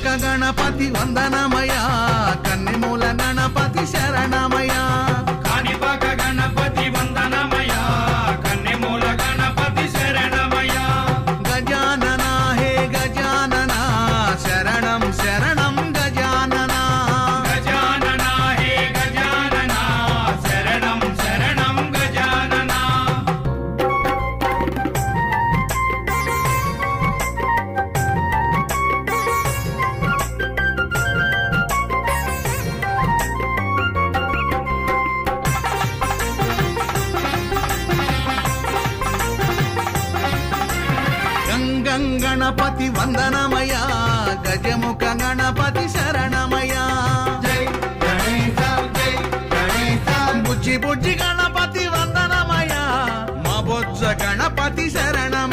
కాణిపాక గణపతి వందనమయ కన్నెమూల గణపతి శరణమయ కాణిపాక గణపతి వందనమయ కన్నెమూల గణపతి శరణమయ గజానన హే గజానన శరణం శరణం గజానన గజానన హే గజానన శరణం శరణం గజానన గంగం గణపతి వందనమయ గజముఖ గణపతి శరణమయ జై గణేశ జై గణేశ బుజ్జి బుజ్జి గణపతి వందనమయ మా బొజ్జ గణపతి శరణమయ